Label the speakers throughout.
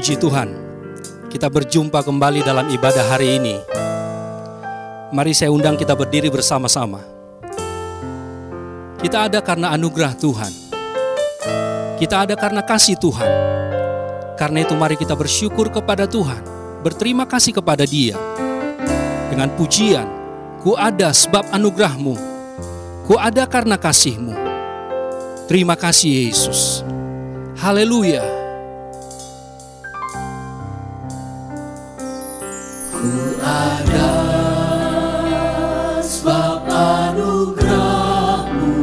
Speaker 1: Puji Tuhan, kita berjumpa kembali dalam ibadah hari ini. Mari saya undang kita berdiri bersama-sama. Kita ada karena anugerah Tuhan. Kita ada karena kasih Tuhan. Karena itu mari kita bersyukur kepada Tuhan, berterima kasih kepada Dia. Dengan pujian, ku ada sebab anugerah-Mu, ku ada karena kasih-Mu. Terima kasih Yesus. Haleluya.
Speaker 2: Ku ada sebab anugerah-Mu,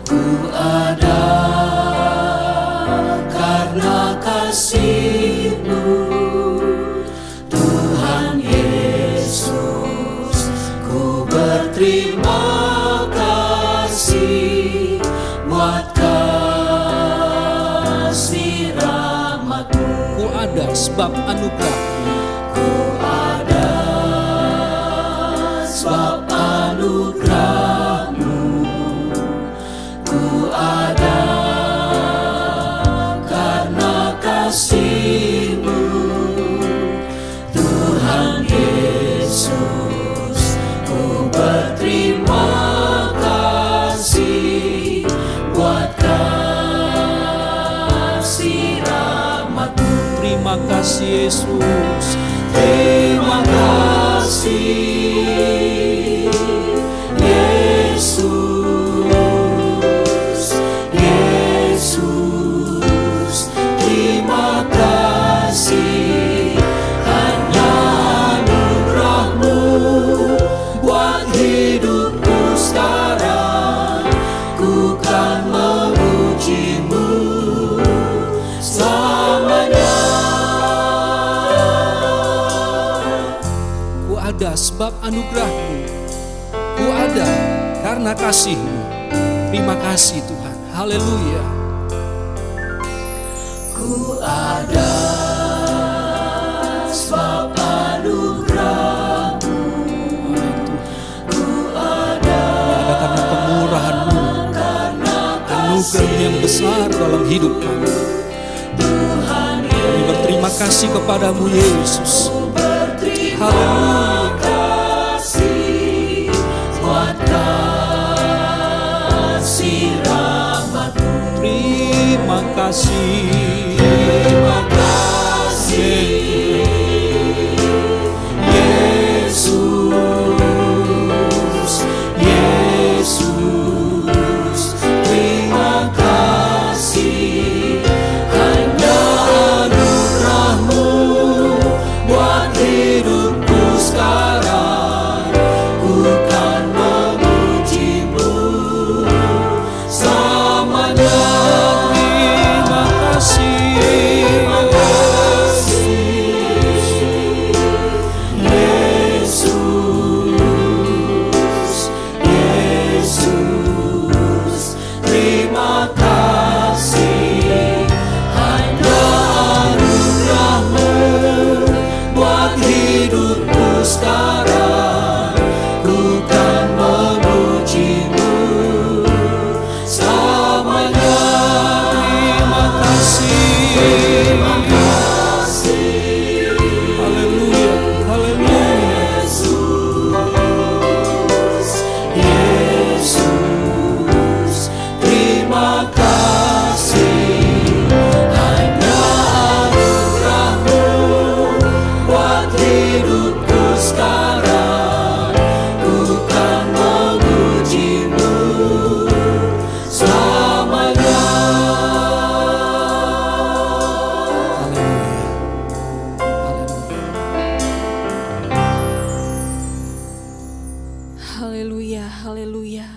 Speaker 2: ku ada karena kasih-Mu, Tuhan Yesus. Ku berterima kasih buat kasih rahmat-Mu.
Speaker 1: Ku ada sebab anugerah.
Speaker 2: Sebab anugerah-Mu, ku ada karena kasih-Mu, Tuhan Yesus. Ku berterima kasih buat kasih rahmat-Mu.
Speaker 1: Terima kasih Yesus.
Speaker 2: Terima kasih Yesus, Yesus. Terima kasih hanya anugerah-Mu buat hidupku sekarang. Ku kan memuji-Mu selamanya.
Speaker 1: Ada sebab anugerah-Mu, ku ada karena kasih-Mu. Terima kasih Tuhan. Haleluya.
Speaker 2: Ku ada sebab anugerah-Mu, ku ada
Speaker 1: karena kemurahan-Mu, anugerah yang besar dalam hidup kami. Kami berterima kasih kepadamu Yesus. Haleluya.
Speaker 2: kasih buat kasih rahmat-Mu.
Speaker 1: Terima kasih.
Speaker 2: Terima kasih Yesus, Yesus. Terima kasih hanya anugerah-Mu buat hidupku sekarang. Ku kan memuji-Mu selamanya.
Speaker 1: Terima kasih.
Speaker 2: Terima kasih Yesus, Yesus. Terima kasih hanya anugerah-Mu buat hidupku sekarang. Ku kan memuji-Mu selamanya.
Speaker 1: Terima kasih.
Speaker 2: Terima kasih
Speaker 1: Haleluya. Haleluya.
Speaker 2: Yesus, Yesus. Terima kasih hanya anugerah-Mu buat hidupku sekarang. Ku kan memuji-Mu selamanya.
Speaker 3: Haleluya, haleluya.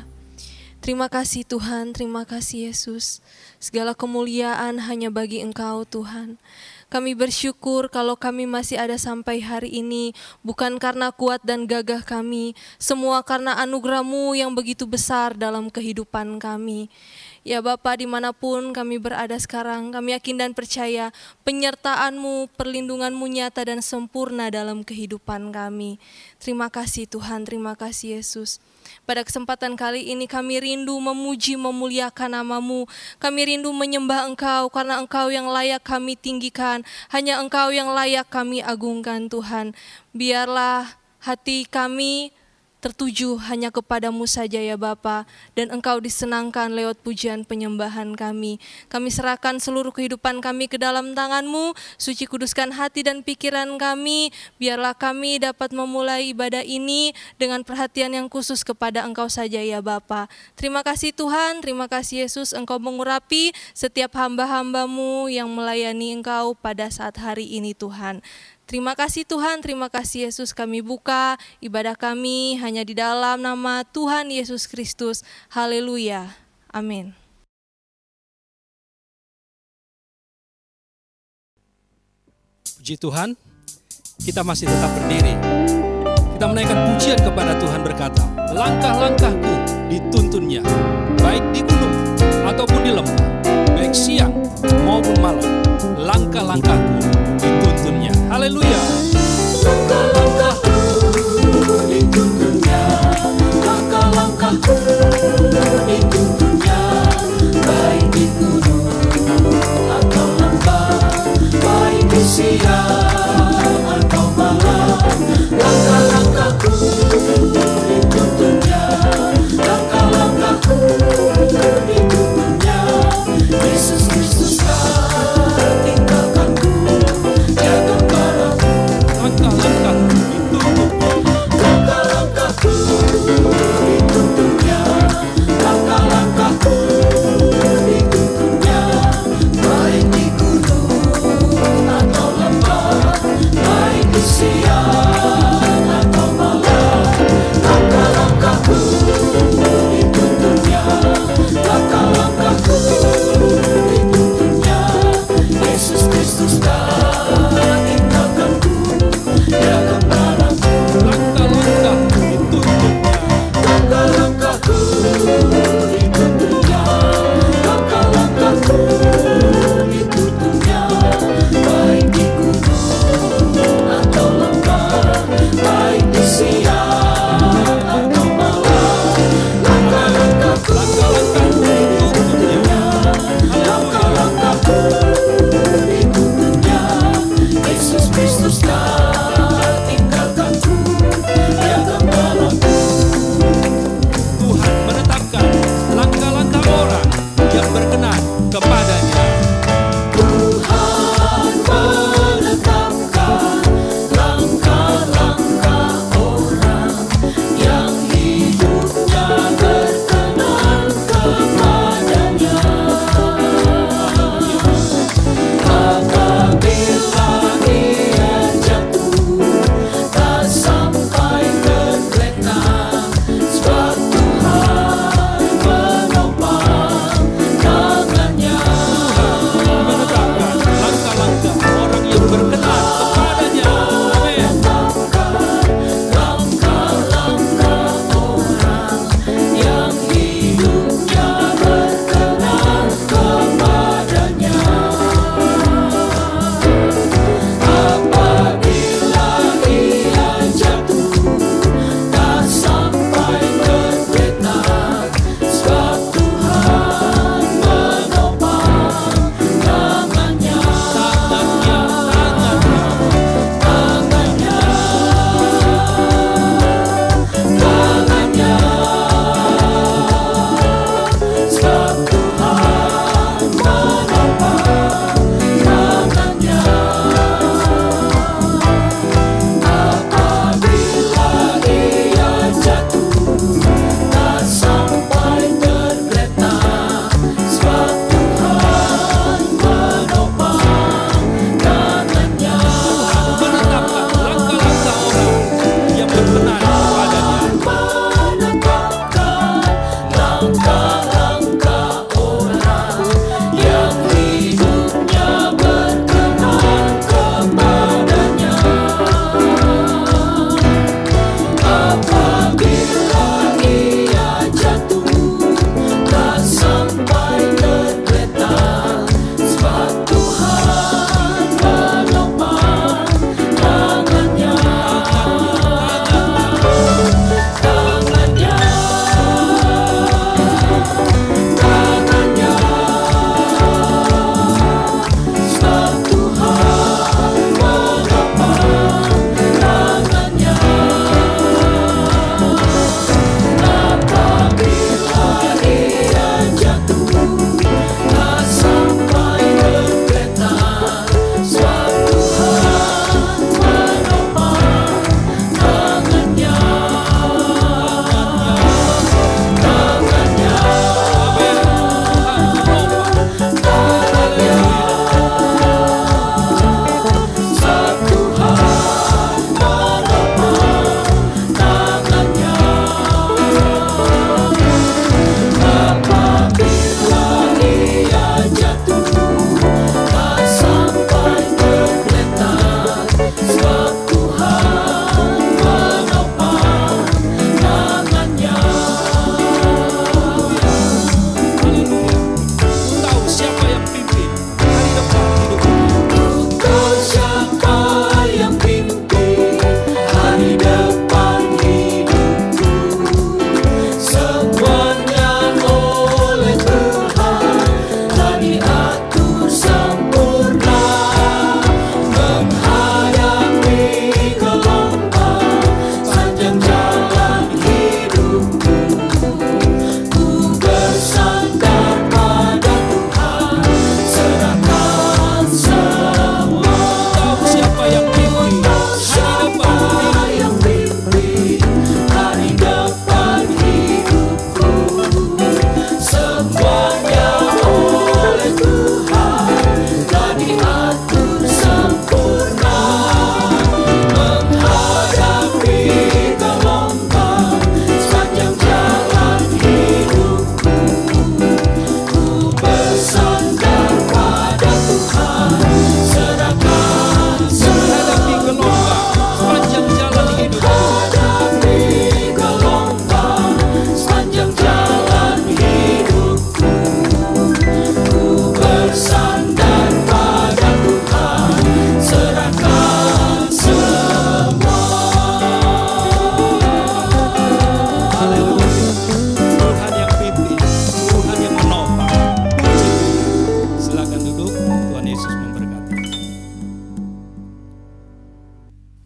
Speaker 3: Terima kasih Tuhan, terima kasih Yesus. Segala kemuliaan hanya bagi Engkau Tuhan. Kami bersyukur kalau kami masih ada sampai hari ini, bukan karena kuat dan gagah kami, semua karena anugerah-Mu yang begitu besar dalam kehidupan kami. Ya Bapa, dimanapun kami berada sekarang, kami yakin dan percaya penyertaan-Mu, perlindungan-Mu nyata dan sempurna dalam kehidupan kami. Terima kasih Tuhan, terima kasih Yesus. Pada kesempatan kali ini kami rindu memuji memuliakan nama-Mu. Kami rindu menyembah Engkau karena Engkau yang layak kami tinggikan. Hanya Engkau yang layak kami agungkan Tuhan. Biarlah hati kami tertuju hanya kepadamu saja ya Bapa, dan Engkau disenangkan lewat pujian penyembahan kami. Kami serahkan seluruh kehidupan kami ke dalam tangan-Mu, suci kuduskan hati dan pikiran kami, biarlah kami dapat memulai ibadah ini dengan perhatian yang khusus kepada Engkau saja ya Bapa. Terima kasih Tuhan, terima kasih Yesus, Engkau mengurapi setiap hamba-hamba-Mu yang melayani Engkau pada saat hari ini Tuhan. Terima kasih Tuhan, terima kasih Yesus, kami buka ibadah kami hanya di dalam nama Tuhan Yesus Kristus. Haleluya. Amin.
Speaker 1: Puji Tuhan, kita masih tetap berdiri. Kita menaikkan pujian kepada Tuhan berkata, langkah-langkahku dituntunnya, baik di gunung ataupun di lembah, baik siang maupun malam, langkah-langkahku dituntunnya. Haleluya.
Speaker 2: Langkah-langkahku dituntunnya, langkah-langkahku dituntunnya, baik di gunung atau lembah, baik di siang atau malam, langkah-langkahku dituntunnya, langkah-langkahku dituntunnya, Yesus Kristus tak tinggalkanku, jaga balaku.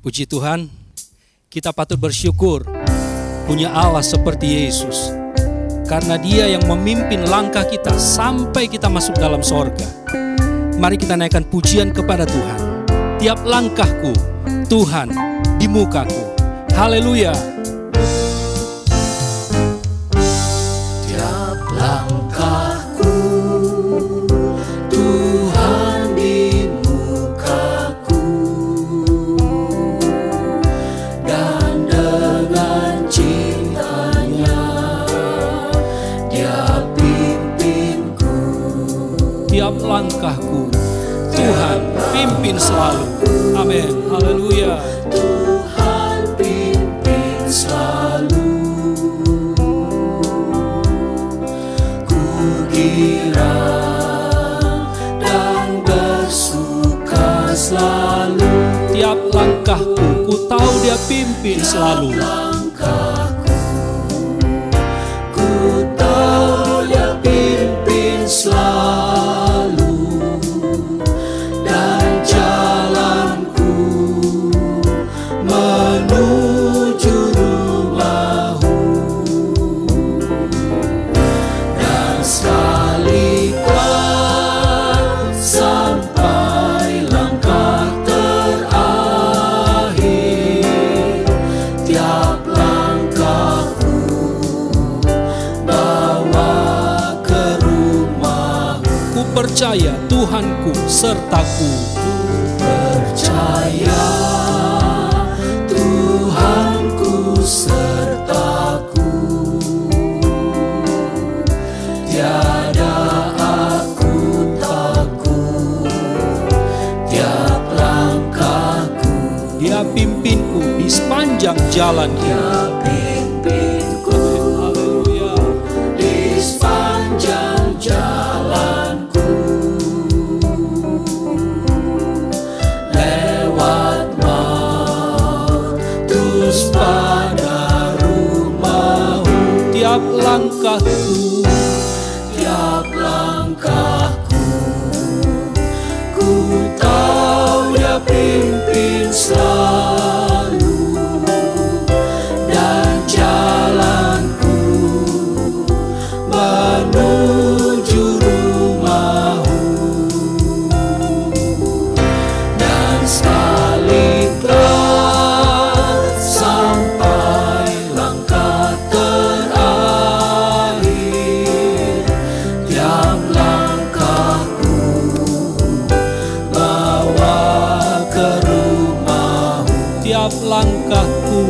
Speaker 1: Puji Tuhan, kita patut bersyukur punya Allah seperti Yesus. Karena Dia yang memimpin langkah kita sampai kita masuk dalam sorga. Mari kita naikkan pujian kepada Tuhan. Tiap langkahku, Tuhan di mukaku. Haleluya.
Speaker 2: Tiap langkahku, Tuhan di mukaku, dan dengan cintanya Dia pimpinku.
Speaker 1: Tiap langkahku, Tuhan pimpin selalu. Amin. Haleluya.
Speaker 2: Tuhan pimpin selalu. Ku girang dan bersuka selalu.
Speaker 1: Tiap langkahku, ku tahu Dia pimpin selalu.
Speaker 2: Langkahku, ku tahu Dia pimpin selalu. Dan jalanku menuju rumahmu. Dan sekalipun sampai langkah terakhir, tiap langkahku bawa ke rumahmu.
Speaker 1: Ku percaya Tuhanku sertaku.
Speaker 2: Percaya Tuhanku sertaku. Tiada aku takut. Tiap langkahku
Speaker 1: Dia pimpinku di sepanjang jalanku.
Speaker 2: Dia pimpinku
Speaker 1: Haleluya.
Speaker 2: di sepanjang jalanku. Lewat maut terus pada rumahmu.
Speaker 1: Tiap langkahku,
Speaker 2: Tiap langkahku, ku tahu Dia pimpin selalu. Dan jalanku menuju rumahmu. Dan sekalipun sampai langkah terakhir, tiap langkahku bawa ke rumahmu.
Speaker 1: tiap langkahku,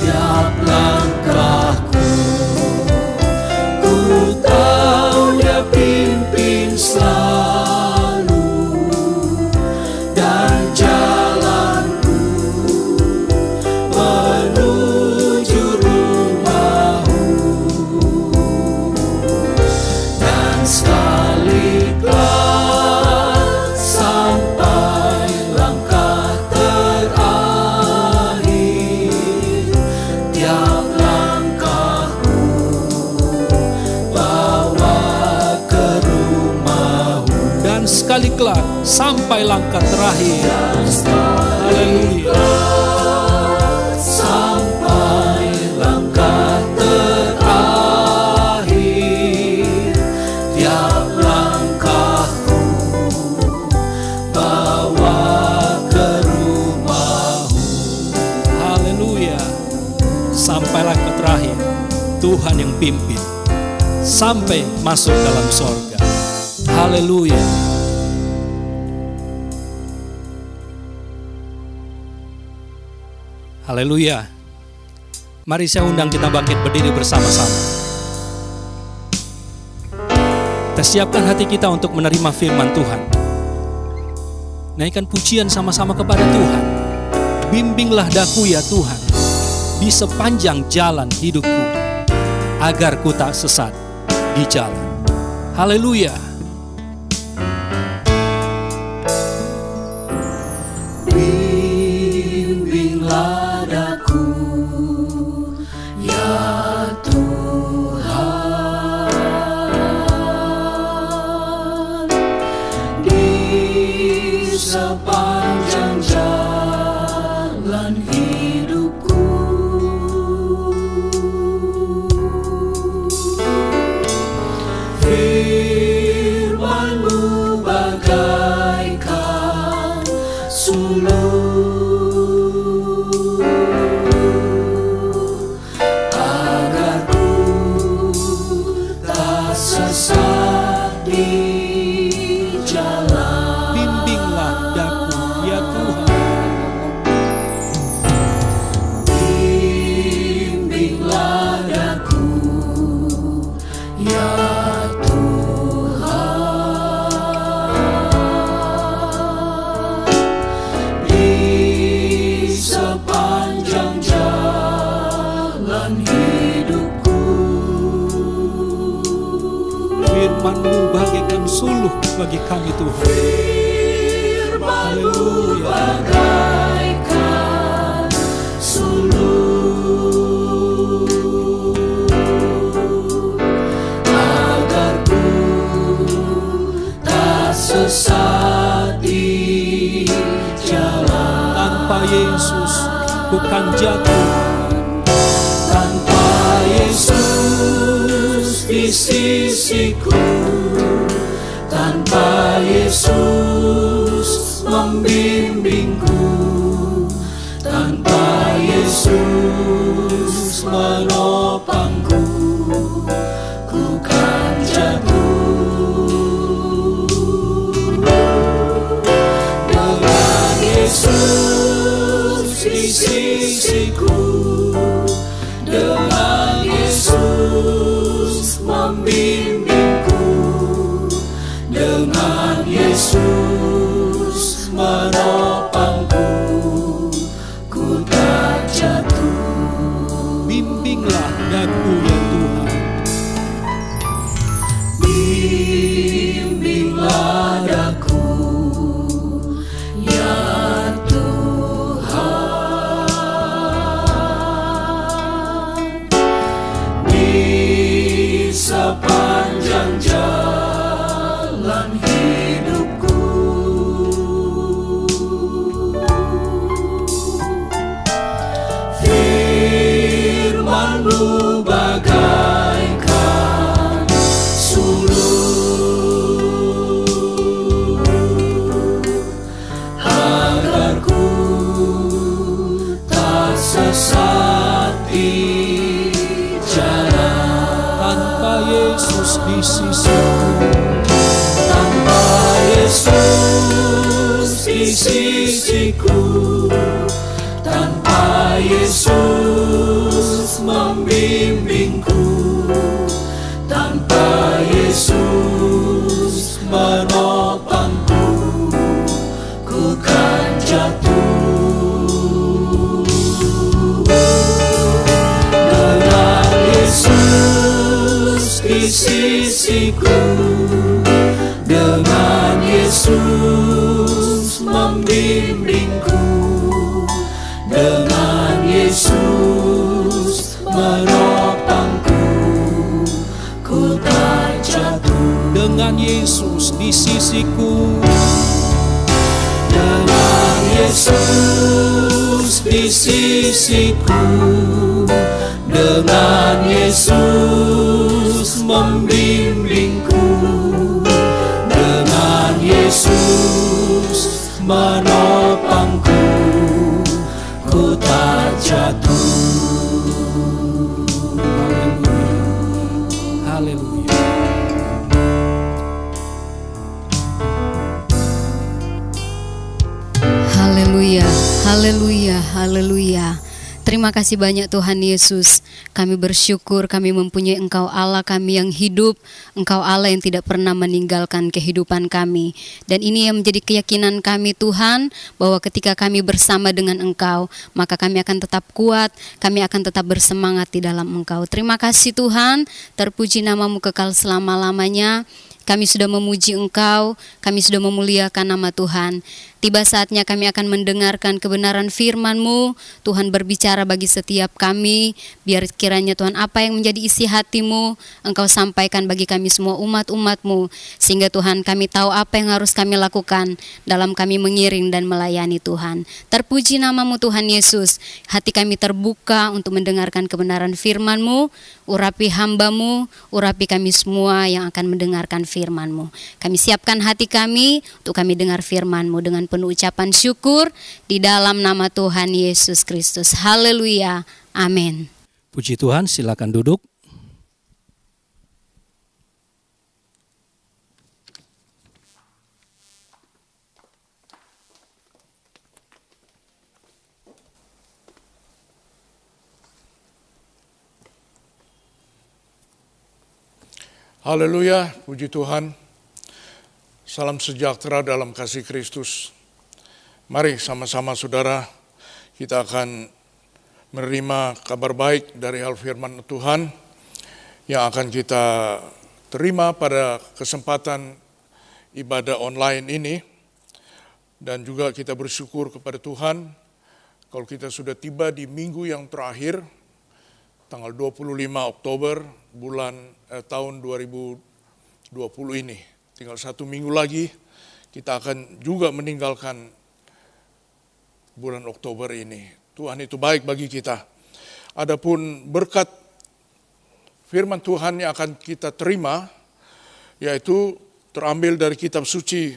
Speaker 2: Tiap langkahku, ku tahu Dia pimpin selalu. Dan jalanku menuju rumahmu. Dan sekalipun sampai langkah terakhir, tiap langkahku bawa ke rumahmu.
Speaker 1: dan sekali kelak sampai langkah terakhir. Haleluya.
Speaker 2: Sampai langkah terakhir, tiap langkahku bawa ke rumahmu.
Speaker 1: Haleluya. Sampai langkah terakhir, Tuhan yang pimpin sampai masuk dalam sorga. Haleluya. Haleluya. Mari saya undang kita bangkit berdiri bersama-sama. Kita siapkan hati kita untuk menerima firman Tuhan. Naikkan pujian sama-sama kepada Tuhan. Bimbinglah daku ya Tuhan di sepanjang jalan hidupku, agar ku tak sesat di jalan. Haleluya.
Speaker 2: Bimbinglah daku ya Tuhan, di sepanjang jalan Firman-Mu bagaikan suluh, agar ku tak sesat di jalan.
Speaker 1: Bimbinglah daku ya Tuhan.
Speaker 2: Bimbinglah daku ya Tuhan, di sepanjang jalan hidupku.
Speaker 1: Firman-Mu bagaikan suluh bagi kami Tuhan.
Speaker 2: Firman-Mu bagaikan suluh, agar ku tak sesat di jalan.
Speaker 1: Tanpa Yesus ku kan jatuh.
Speaker 2: Tanpa Yesus di sisiku, tanpa Yesus membimbingku, tanpa Yesus menopangku, ku kan jatuh. Dengan Yesus di sisiku, dengan Yesus membimbingku, dengan Yesus menopangku, ku tak jatuh.
Speaker 1: Bimbinglah daku ya Tuhan.
Speaker 2: Bimbinglah daku ya Tuhan, di sepanjang jalan hidupku. Firman-Mu bagaikan suluh, agar ku tak sesat di jalan.
Speaker 1: Tanpa Yesus di sisiku,
Speaker 2: Tanpa Yesus di sisiku, tanpa Yesus membimbingku, tanpa Yesus menopangku, ku kan jatuh. Dengan Yesus di sisiku, dengan Yesus membimbingku, dengan Yesus menopangku, ku tak jatuh.
Speaker 1: dengan Yesus di sisiku,
Speaker 2: Dengan Yesus di sisiku, dengan Yesus membimbingku, dengan Yesus menopangku, ku tak jatuh.
Speaker 1: haleluya.
Speaker 4: Haleluya, haleluya, haleluya. Terima kasih banyak Tuhan Yesus. Kami bersyukur kami mempunyai Engkau Allah kami yang hidup, Engkau Allah yang tidak pernah meninggalkan kehidupan kami. Dan ini yang menjadi keyakinan kami Tuhan, bahwa ketika kami bersama dengan Engkau, maka kami akan tetap kuat, kami akan tetap bersemangat di dalam Engkau. Terima kasih Tuhan, terpuji nama-Mu kekal selama-lamanya. Kami sudah memuji Engkau, kami sudah memuliakan nama Tuhan. Tiba saatnya kami akan mendengarkan kebenaran firman-Mu. Tuhan berbicara bagi setiap kami. Biar kiranya Tuhan apa yang menjadi isi hati-Mu, Engkau sampaikan bagi kami semua umat-umat-Mu. Sehingga Tuhan kami tahu apa yang harus kami lakukan dalam kami mengiring dan melayani Tuhan. Terpuji nama-Mu Tuhan Yesus. Hati kami terbuka untuk mendengarkan kebenaran firman-Mu. Urapi hamba-Mu, urapi kami semua yang akan mendengarkan firman-Mu. Kami siapkan hati kami untuk kami dengar firman-Mu dengan penuh ucapan syukur di dalam nama Tuhan Yesus Kristus. Haleluya. Amin.
Speaker 1: Puji Tuhan, silakan duduk.
Speaker 5: Haleluya, puji Tuhan. Salam sejahtera dalam kasih Kristus. Mari sama-sama saudara, kita akan menerima kabar baik dari hal firman Tuhan yang akan kita terima pada kesempatan ibadah online ini. Dan juga kita bersyukur kepada Tuhan kalau kita sudah tiba di minggu yang terakhir, tanggal 25 Oktober tahun 2020 ini. Tinggal 1 minggu lagi kita akan juga meninggalkan bulan Oktober ini. Tuhan itu baik bagi kita. Adapun berkat firman Tuhan yang akan kita terima, yaitu terambil dari kitab suci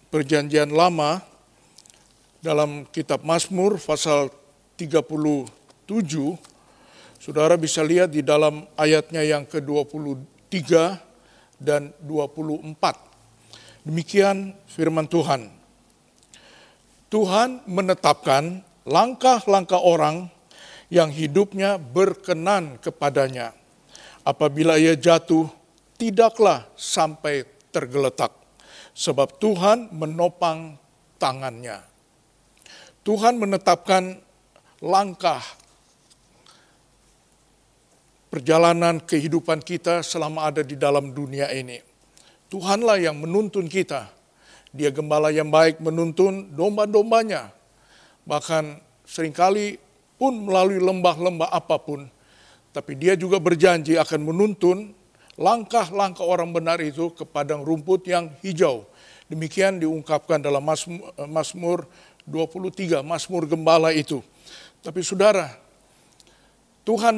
Speaker 5: Perjanjian Lama dalam kitab Mazmur pasal 37. Saudara bisa lihat di dalam ayatnya yang ke-23 dan 24. Demikian firman Tuhan. Tuhan menetapkan langkah-langkah orang yang hidupnya berkenan kepadanya. Apabila ia jatuh, tidaklah sampai tergeletak, sebab Tuhan menopang tangannya. Tuhan menetapkan langkah perjalanan kehidupan kita selama ada di dalam dunia ini. Tuhanlah yang menuntun kita. Dia gembala yang baik menuntun domba-dombanya. Bahkan seringkali pun melalui lembah-lembah apapun. Tapi dia juga berjanji akan menuntun langkah-langkah orang benar itu ke padang rumput yang hijau. Demikian diungkapkan dalam Mazmur 23, Mazmur gembala itu. Tapi saudara, Tuhan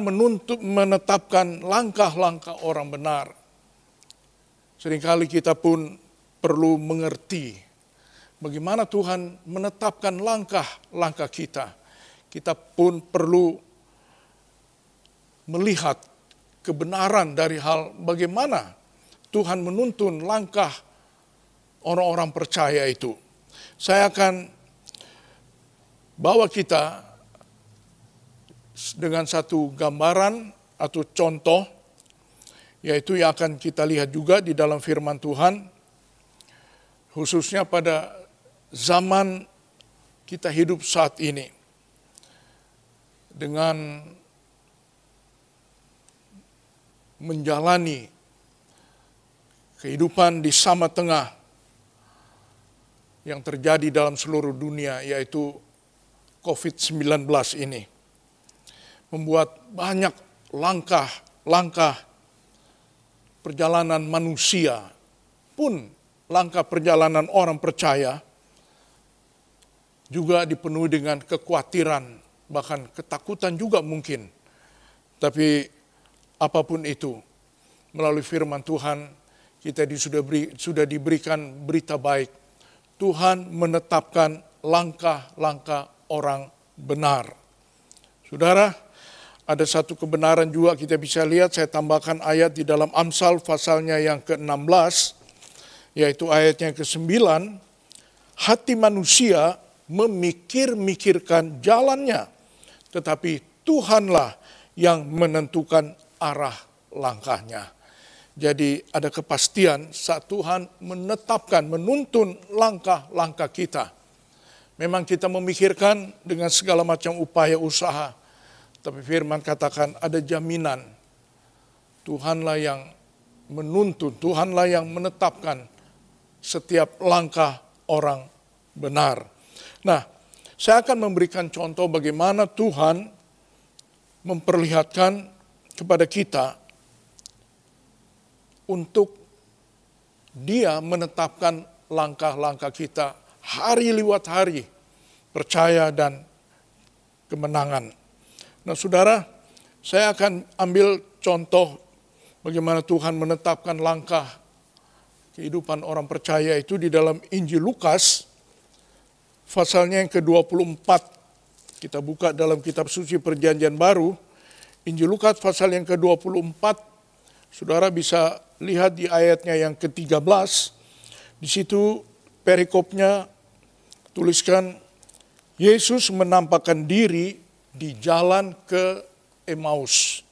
Speaker 5: menetapkan langkah-langkah orang benar. Seringkali kita pun perlu mengerti bagaimana Tuhan menetapkan langkah-langkah kita. Kita pun perlu melihat kebenaran dari hal bagaimana Tuhan menuntun langkah orang-orang percaya itu. Saya akan bawa kita dengan satu gambaran atau contoh, yaitu yang akan kita lihat juga di dalam firman Tuhan, khususnya pada zaman kita hidup saat ini. Dengan menjalani kehidupan di sama tengah yang terjadi dalam seluruh dunia, yaitu COVID-19 ini. Membuat banyak langkah perjalanan manusia pun langkah perjalanan orang percaya juga dipenuhi dengan kekhawatiran, bahkan ketakutan juga mungkin. Tapi apapun itu, melalui firman Tuhan, kita sudah diberikan berita baik. Tuhan menetapkan langkah-langkah orang benar. Saudara, ada satu kebenaran juga kita bisa lihat, saya tambahkan ayat di dalam Amsal pasalnya yang ke-16, yaitu ayatnya ke-9, hati manusia memikir-mikirkan jalannya, tetapi Tuhanlah yang menentukan arah langkahnya. Jadi ada kepastian saat Tuhan menetapkan, menuntun langkah-langkah kita. Memang kita memikirkan dengan segala macam upaya usaha, tapi firman katakan ada jaminan. Tuhanlah yang menuntun, Tuhanlah yang menetapkan setiap langkah orang benar. Nah, saya akan memberikan contoh bagaimana Tuhan memperlihatkan kepada kita untuk Dia menetapkan langkah-langkah kita hari lewat hari, percaya dan kemenangan. Nah, saudara, saya akan ambil contoh bagaimana Tuhan menetapkan langkah kehidupan orang percaya itu di dalam Injil Lukas, pasalnya yang ke-24. Kita buka dalam kitab suci Perjanjian Baru, Injil Lukas pasal yang ke-24. Saudara bisa lihat di ayatnya yang ke-13. Di situ perikopnya tuliskan, Yesus menampakkan diri di jalan ke Emmaus.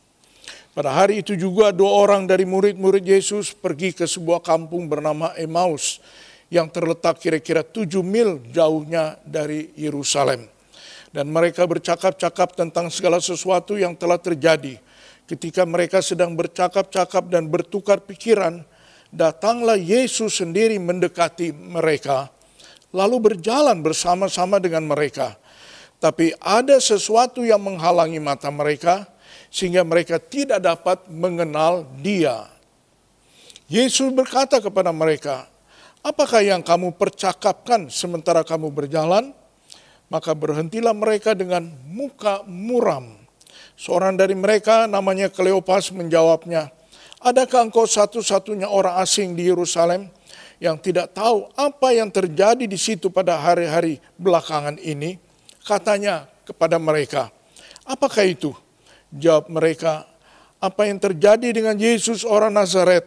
Speaker 5: Pada hari itu juga 2 orang dari murid-murid Yesus pergi ke sebuah kampung bernama Emmaus yang terletak kira-kira 7 mil jauhnya dari Yerusalem. Dan mereka bercakap-cakap tentang segala sesuatu yang telah terjadi. Ketika mereka sedang bercakap-cakap dan bertukar pikiran, datanglah Yesus sendiri mendekati mereka, lalu berjalan bersama-sama dengan mereka. Tapi ada sesuatu yang menghalangi mata mereka, sehingga mereka tidak dapat mengenal Dia. Yesus berkata kepada mereka, apakah yang kamu percakapkan sementara kamu berjalan? Maka berhentilah mereka dengan muka muram. Seorang dari mereka namanya Kleopas menjawabnya, adakah engkau satu-satunya orang asing di Yerusalem yang tidak tahu apa yang terjadi di situ pada hari-hari belakangan ini? Katanya kepada mereka, apakah itu? Jawab mereka, apa yang terjadi dengan Yesus orang Nazaret?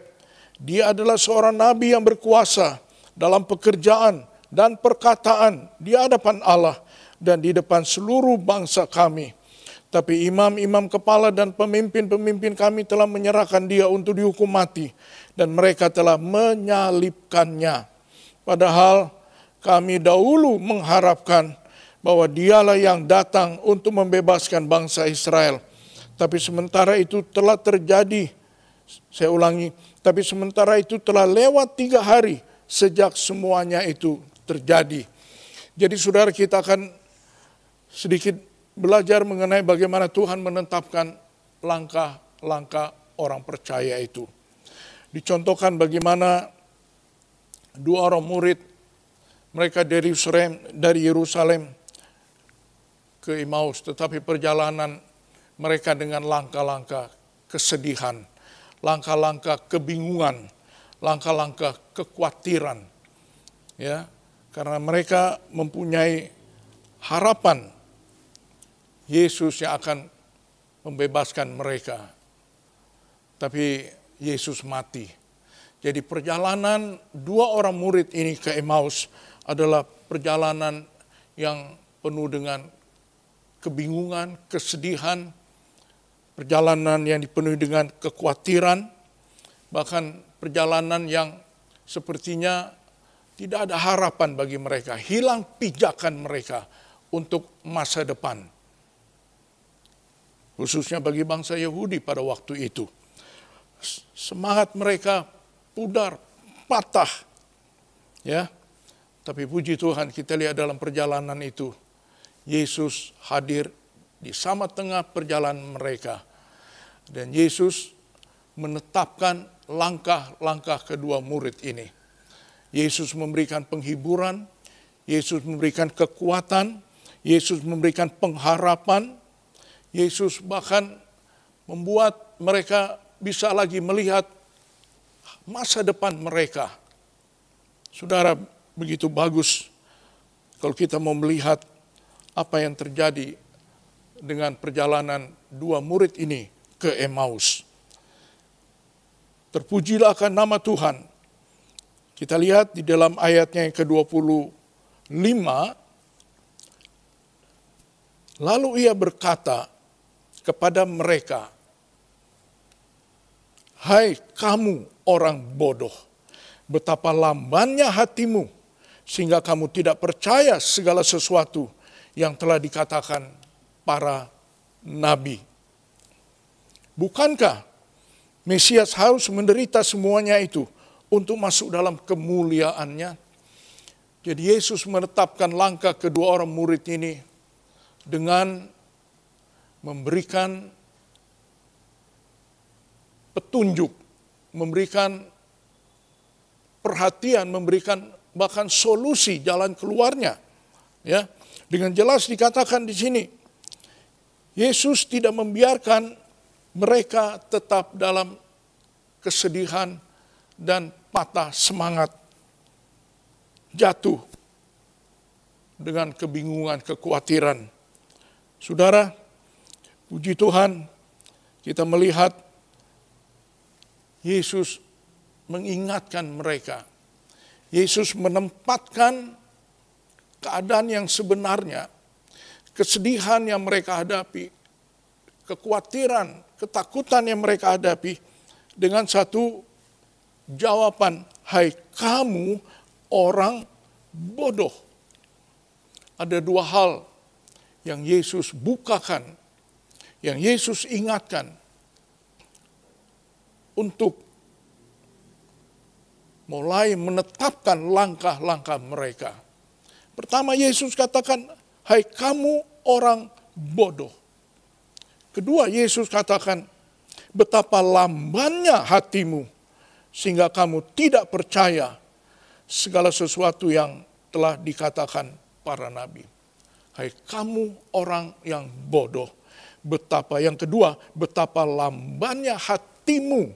Speaker 5: Dia adalah seorang nabi yang berkuasa dalam pekerjaan dan perkataan di hadapan Allah dan di depan seluruh bangsa kami. Tapi imam-imam kepala dan pemimpin-pemimpin kami telah menyerahkan Dia untuk dihukum mati, dan mereka telah menyalibkannya. Padahal kami dahulu mengharapkan bahwa Dialah yang datang untuk membebaskan bangsa Israel. Tapi sementara itu telah terjadi, saya ulangi, tapi sementara itu telah lewat 3 hari sejak semuanya itu terjadi. Jadi saudara, kita akan sedikit belajar mengenai bagaimana Tuhan menetapkan langkah-langkah orang percaya itu. Dicontohkan bagaimana 2 orang murid, mereka dari Yerusalem ke Emmaus, tetapi perjalanan mereka dengan langkah-langkah kesedihan, langkah-langkah kebingungan, langkah-langkah kekhawatiran. Ya, karena mereka mempunyai harapan Yesus yang akan membebaskan mereka. Tapi Yesus mati. Jadi perjalanan 2 orang murid ini ke Emmaus adalah perjalanan yang penuh dengan kebingungan, kesedihan, perjalanan yang dipenuhi dengan kekhawatiran, bahkan perjalanan yang sepertinya tidak ada harapan bagi mereka, hilang pijakan mereka untuk masa depan. Khususnya bagi bangsa Yahudi pada waktu itu. Semangat mereka pudar, patah. Ya. Tapi puji Tuhan, kita lihat dalam perjalanan itu, Yesus hadir di sama tengah perjalanan mereka. Dan Yesus menetapkan langkah-langkah kedua murid ini. Yesus memberikan penghiburan, Yesus memberikan kekuatan, Yesus memberikan pengharapan, Yesus bahkan membuat mereka bisa lagi melihat masa depan mereka. Saudara, begitu bagus kalau kita mau melihat apa yang terjadi dengan perjalanan 2 murid ini ke Emmaus. Terpujilah akan nama Tuhan. Kita lihat di dalam ayatnya yang ke-25, lalu Ia berkata kepada mereka, hai kamu orang bodoh, betapa lambannya hatimu, sehingga kamu tidak percaya segala sesuatu yang telah dikatakan para nabi. Bukankah Mesias harus menderita semuanya itu untuk masuk dalam kemuliaannya? Jadi Yesus menetapkan langkah kedua orang murid ini dengan memberikan petunjuk, memberikan perhatian, memberikan bahkan solusi jalan keluarnya. Ya, dengan jelas dikatakan di sini, Yesus tidak membiarkan mereka tetap dalam kesedihan dan patah semangat, jatuh dengan kebingungan, kekhawatiran. Saudara, puji Tuhan, kita melihat Yesus mengingatkan mereka. Yesus menempatkan keadaan yang sebenarnya, kesedihan yang mereka hadapi, kekhawatiran, ketakutan yang mereka hadapi dengan satu jawaban, hai kamu orang bodoh. Ada dua hal yang Yesus bukakan, yang Yesus ingatkan untuk mulai menetapkan langkah-langkah mereka. Pertama, Yesus katakan, hai kamu orang bodoh. Kedua, Yesus katakan, betapa lambannya hatimu sehingga kamu tidak percaya segala sesuatu yang telah dikatakan para nabi. Hai kamu orang yang bodoh. Betapa, yang kedua, betapa lambannya hatimu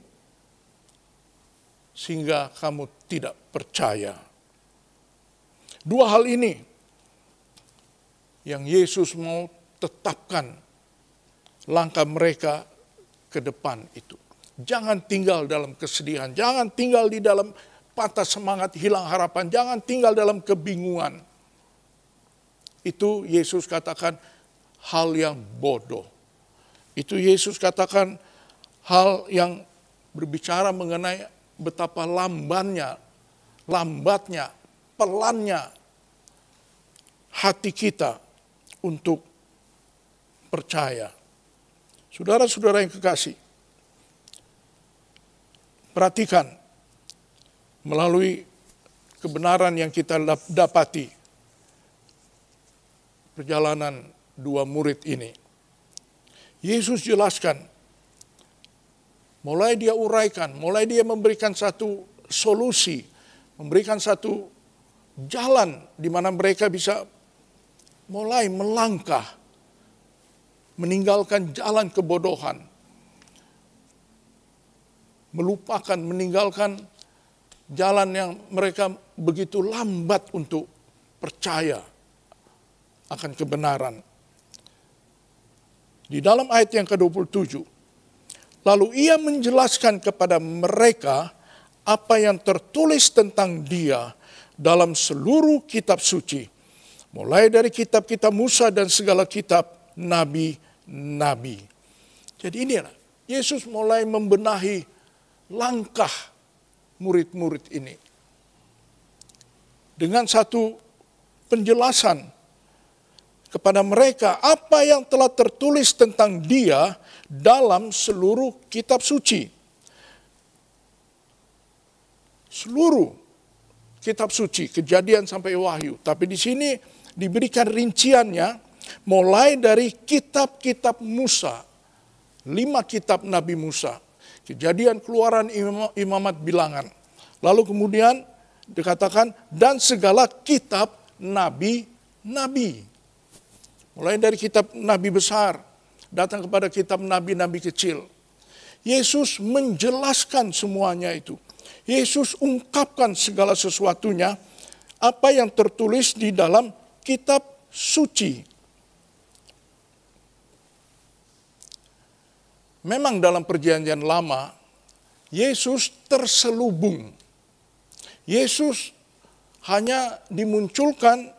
Speaker 5: sehingga kamu tidak percaya. Dua hal ini yang Yesus mau tetapkan langkah mereka ke depan itu. Jangan tinggal dalam kesedihan, jangan tinggal di dalam patah semangat, hilang harapan, jangan tinggal dalam kebingungan. Itu Yesus katakan hal yang bodoh. Itu Yesus katakan hal yang berbicara mengenai betapa lambatnya, pelannya hati kita untuk percaya. Saudara-saudara yang kekasih, perhatikan melalui kebenaran yang kita dapati perjalanan dua murid ini. Yesus jelaskan, mulai dia uraikan, mulai dia memberikan satu solusi, memberikan satu jalan di mana mereka bisa mulai melangkah, meninggalkan jalan kebodohan, melupakan, meninggalkan jalan yang mereka begitu lambat untuk percaya akan kebenaran. Di dalam ayat yang ke-27, lalu ia menjelaskan kepada mereka apa yang tertulis tentang dia dalam seluruh kitab suci, mulai dari kitab-kitab Musa dan segala kitab nabi-nabi. Jadi inilah, Yesus mulai membenahi langkah murid-murid ini dengan satu penjelasan kepada mereka apa yang telah tertulis tentang dia dalam seluruh kitab suci. Seluruh kitab suci, Kejadian sampai Wahyu. Tapi di sini diberikan rinciannya mulai dari kitab-kitab Musa. 5 kitab Nabi Musa. Kejadian, Keluaran, Imamat, Bilangan. Lalu kemudian dikatakan dan segala kitab nabi-nabi. Mulai dari kitab nabi besar, datang kepada kitab nabi-nabi kecil. Yesus menjelaskan semuanya itu. Yesus ungkapkan segala sesuatunya, apa yang tertulis di dalam kitab suci. Memang dalam perjanjian lama, Yesus terselubung. Yesus hanya dimunculkan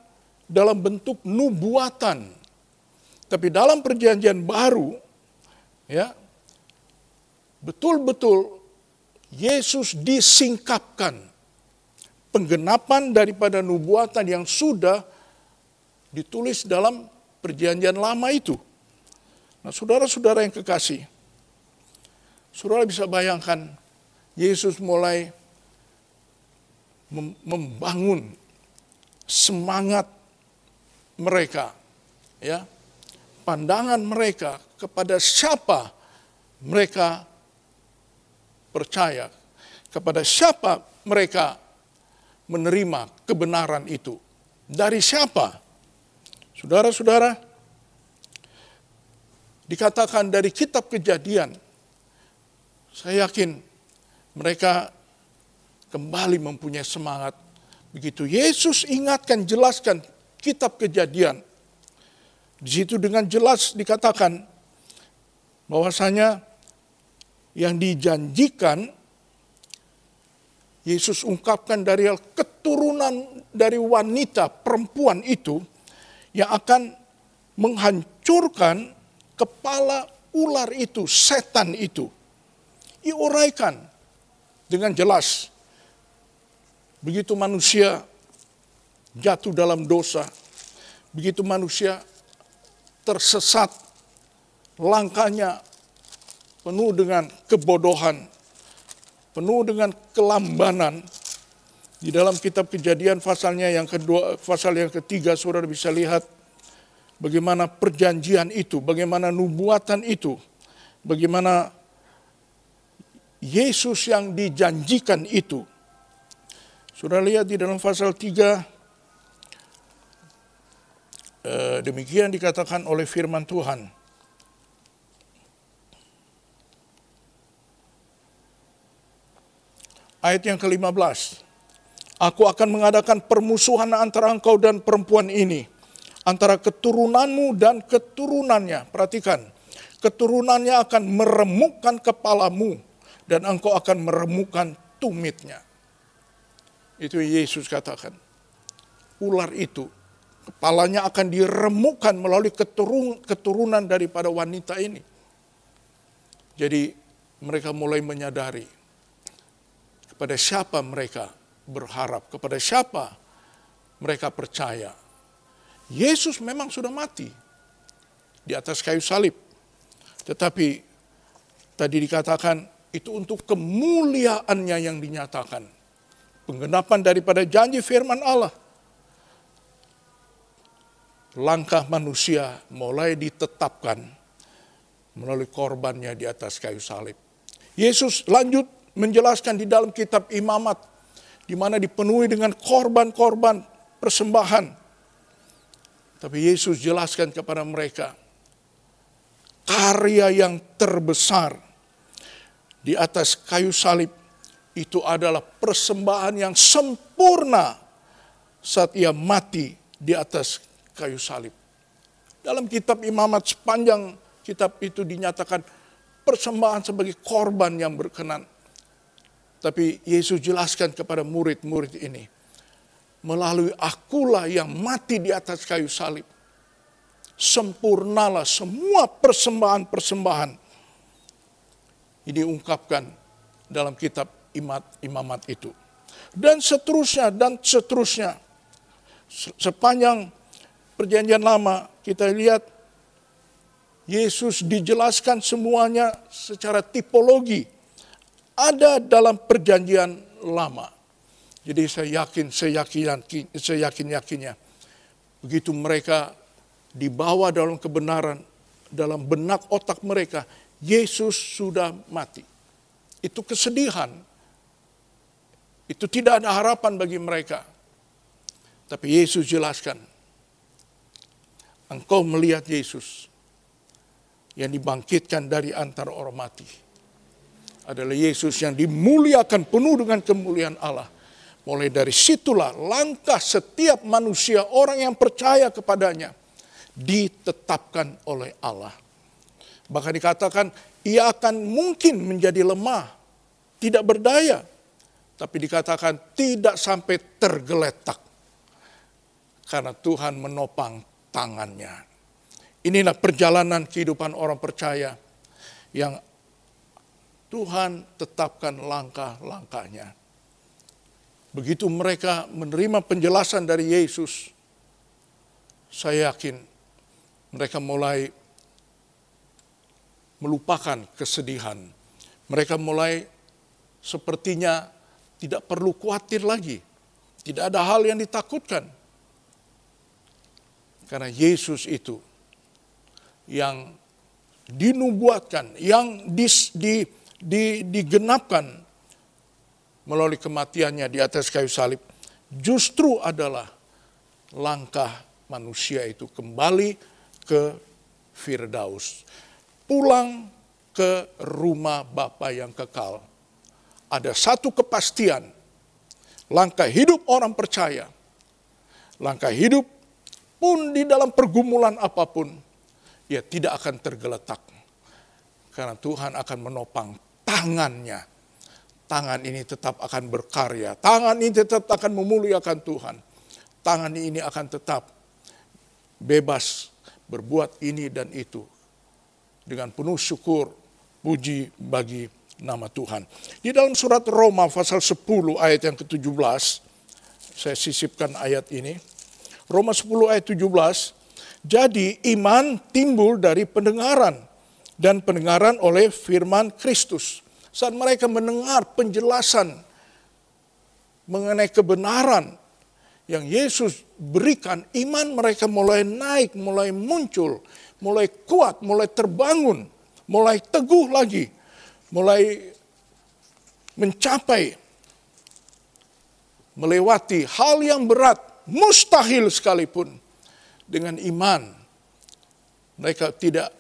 Speaker 5: dalam bentuk nubuatan. Tapi dalam perjanjian baru, ya, betul-betul Yesus disingkapkan. Penggenapan daripada nubuatan yang sudah ditulis dalam perjanjian lama itu. Nah, saudara-saudara yang kekasih, saudara bisa bayangkan Yesus mulai membangun semangat mereka, ya, pandangan mereka kepada siapa mereka percaya, kepada siapa mereka menerima kebenaran itu. Dari siapa? Saudara-saudara, dikatakan dari kitab Kejadian, saya yakin mereka kembali mempunyai semangat. Begitu Yesus ingatkan, jelaskan kitab Kejadian, di situ dengan jelas dikatakan bahwasanya yang dijanjikan Yesus ungkapkan dari keturunan dari wanita perempuan itu yang akan menghancurkan kepala ular itu, setan itu. Diuraikan dengan jelas. Begitu manusia jatuh dalam dosa, begitu manusia tersesat, langkahnya penuh dengan kebodohan, penuh dengan kelambanan. Di dalam kitab Kejadian pasalnya yang kedua, pasal yang ketiga, saudara bisa lihat bagaimana perjanjian itu, bagaimana nubuatan itu, bagaimana Yesus yang dijanjikan itu. Saudara lihat di dalam pasal 3, demikian dikatakan oleh firman Tuhan. Ayat yang ke-15. Aku akan mengadakan permusuhan antara engkau dan perempuan ini, antara keturunanmu dan keturunannya. Perhatikan, keturunannya akan meremukkan kepalamu dan engkau akan meremukkan tumitnya. Itu Yesus katakan. Ular itu, kepalanya akan diremukkan melalui keturunan daripada wanita ini. Jadi mereka mulai menyadari kepada siapa mereka berharap, kepada siapa mereka percaya. Yesus memang sudah mati di atas kayu salib. Tetapi tadi dikatakan itu untuk kemuliaannya yang dinyatakan. Penggenapan daripada janji firman Allah. Langkah manusia mulai ditetapkan melalui korbannya di atas kayu salib. Yesus lanjut menjelaskan di dalam kitab Imamat, di mana dipenuhi dengan korban-korban persembahan. Tapi Yesus jelaskan kepada mereka, karya yang terbesar di atas kayu salib itu adalah persembahan yang sempurna saat ia mati di atas kayu salib. Dalam kitab Imamat sepanjang kitab itu dinyatakan persembahan sebagai korban yang berkenan. Tapi Yesus jelaskan kepada murid-murid ini, melalui akulah yang mati di atas kayu salib, sempurnalah semua persembahan-persembahan. Ini diungkapkan dalam kitab Imamat itu. Dan seterusnya, dan seterusnya. Sepanjang perjanjian lama kita lihat Yesus dijelaskan semuanya secara tipologi. Ada dalam perjanjian lama. Jadi saya yakin-yakinnya. Begitu mereka dibawa dalam kebenaran, dalam benak otak mereka, Yesus sudah mati. Itu kesedihan. Itu tidak ada harapan bagi mereka. Tapi Yesus jelaskan, engkau melihat Yesus yang dibangkitkan dari antara orang mati. Adalah Yesus yang dimuliakan penuh dengan kemuliaan Allah. Mulai dari situlah langkah setiap manusia, orang yang percaya kepadanya, ditetapkan oleh Allah. Bahkan dikatakan, ia akan mungkin menjadi lemah, tidak berdaya. Tapi dikatakan tidak sampai tergeletak. Karena Tuhan menopang tangannya. Inilah perjalanan kehidupan orang percaya yang Tuhan tetapkan langkah-langkahnya. Begitu mereka menerima penjelasan dari Yesus, saya yakin mereka mulai melupakan kesedihan. Mereka mulai sepertinya tidak perlu khawatir lagi. Tidak ada hal yang ditakutkan. Karena Yesus itu yang dinubuatkan, yang digenapkan melalui kematiannya di atas kayu salib, justru adalah langkah manusia itu kembali ke Firdaus, pulang ke rumah Bapa yang kekal. Ada satu kepastian, langkah hidup orang percaya, langkah hidup pun di dalam pergumulan apapun, ia tidak akan tergeletak. Karena Tuhan akan menopang tangannya. Tangan ini tetap akan berkarya. Tangan ini tetap akan memuliakan Tuhan. Tangan ini akan tetap bebas berbuat ini dan itu. Dengan penuh syukur, puji bagi nama Tuhan. Di dalam surat Roma pasal 10 ayat yang ke-17, saya sisipkan ayat ini. Roma 10 ayat 17, jadi iman timbul dari pendengaran, dan pendengaran oleh firman Kristus. Saat mereka mendengar penjelasan mengenai kebenaran yang Yesus berikan, iman mereka mulai naik, mulai muncul, mulai kuat, mulai terbangun, mulai teguh lagi, mulai mencapai, melewati hal yang berat, mustahil sekalipun. Dengan iman, mereka tidak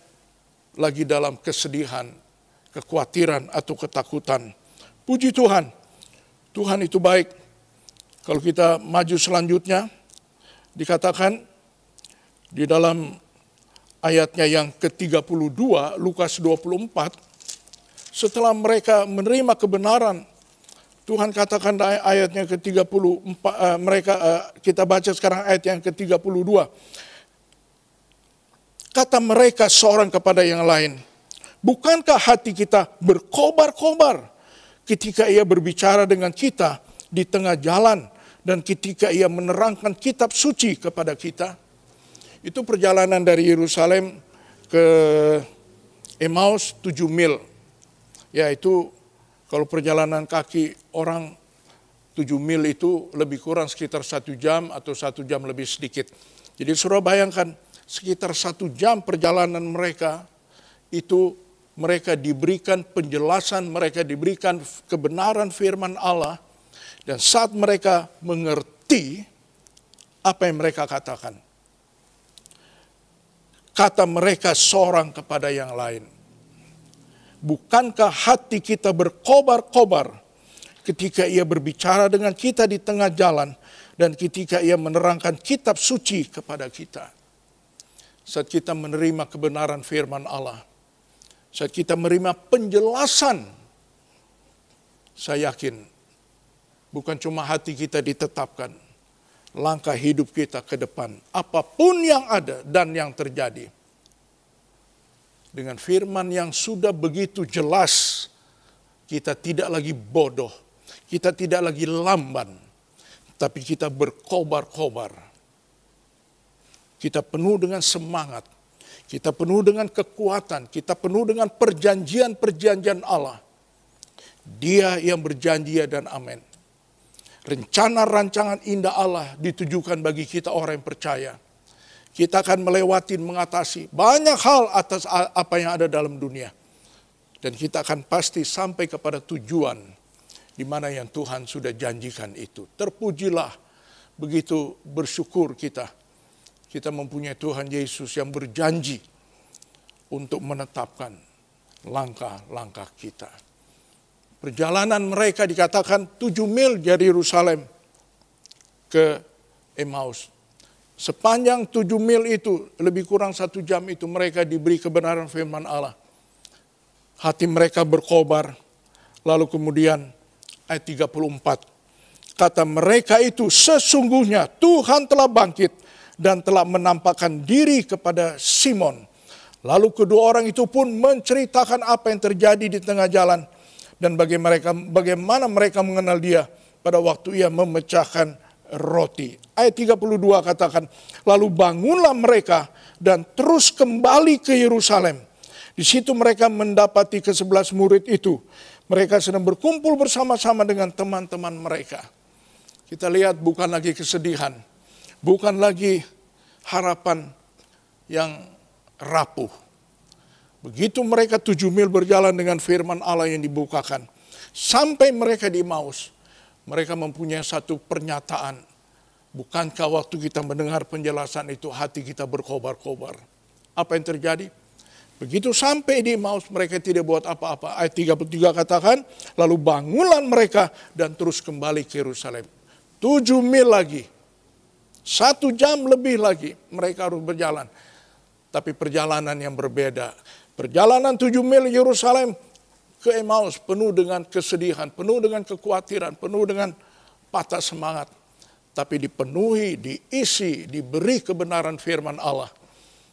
Speaker 5: lagi dalam kesedihan, kekhawatiran atau ketakutan. Puji Tuhan, Tuhan itu baik. Kalau kita maju selanjutnya, dikatakan di dalam ayatnya yang ke-32, Lukas 24, setelah mereka menerima kebenaran, Tuhan katakan ayatnya ke-34, kita baca sekarang ayat yang ke-32. Kata mereka seorang kepada yang lain, bukankah hati kita berkobar-kobar ketika ia berbicara dengan kita di tengah jalan dan ketika ia menerangkan kitab suci kepada kita? Itu perjalanan dari Yerusalem ke Emmaus 7 mil. Yaitu kalau perjalanan kaki orang 7 mil itu lebih kurang sekitar 1 jam atau 1 jam lebih sedikit. Jadi saudara bayangkan sekitar 1 jam perjalanan mereka itu mereka diberikan penjelasan, mereka diberikan kebenaran firman Allah. Dan saat mereka mengerti apa yang mereka katakan, kata mereka seorang kepada yang lain, bukankah hati kita berkobar-kobar ketika ia berbicara dengan kita di tengah jalan dan ketika ia menerangkan kitab suci kepada kita? Saat kita menerima kebenaran firman Allah, saat kita menerima penjelasan, saya yakin bukan cuma hati kita ditetapkan, langkah hidup kita ke depan, apapun yang ada dan yang terjadi, dengan firman yang sudah begitu jelas, kita tidak lagi bodoh, kita tidak lagi lamban, tapi kita berkobar-kobar. Kita penuh dengan semangat, kita penuh dengan kekuatan, kita penuh dengan perjanjian-perjanjian Allah. Dia yang berjanji dan amin. Rencana rancangan indah Allah ditujukan bagi kita orang yang percaya. Kita akan melewati, mengatasi banyak hal atas apa yang ada dalam dunia. Dan kita akan pasti sampai kepada tujuan di mana yang Tuhan sudah janjikan itu. Terpujilah, begitu bersyukur kita. Kita mempunyai Tuhan Yesus yang berjanji untuk menetapkan langkah-langkah kita. Perjalanan mereka dikatakan 7 mil dari Yerusalem ke Emmaus. Sepanjang 7 mil itu, lebih kurang 1 jam itu mereka diberi kebenaran firman Allah. Hati mereka berkobar. Lalu kemudian ayat 34. Kata mereka itu, sesungguhnya Tuhan telah bangkit dan telah menampakkan diri kepada Simon. Lalu kedua orang itu pun menceritakan apa yang terjadi di tengah jalan dan bagaimana mereka mengenal dia pada waktu ia memecahkan roti. Ayat 32 katakan, lalu bangunlah mereka dan terus kembali ke Yerusalem. Di situ mereka mendapati ke-11 murid itu. Mereka sedang berkumpul bersama-sama dengan teman-teman mereka. Kita lihat bukan lagi kesedihan, bukan lagi harapan yang rapuh. Begitu mereka 7 mil berjalan dengan firman Allah yang dibukakan, sampai mereka di Emmaus, mereka mempunyai satu pernyataan. Bukankah waktu kita mendengar penjelasan itu hati kita berkobar-kobar? Apa yang terjadi? Begitu sampai di Emmaus mereka tidak buat apa-apa. Ayat 33 katakan, lalu bangunlah mereka dan terus kembali ke Yerusalem. 7 mil lagi, 1 jam lebih lagi mereka harus berjalan. Tapi perjalanan yang berbeda. Perjalanan 7 mil Yerusalem ke Emmaus penuh dengan kesedihan, penuh dengan kekhawatiran, penuh dengan patah semangat. Tapi dipenuhi, diisi, diberi kebenaran firman Allah.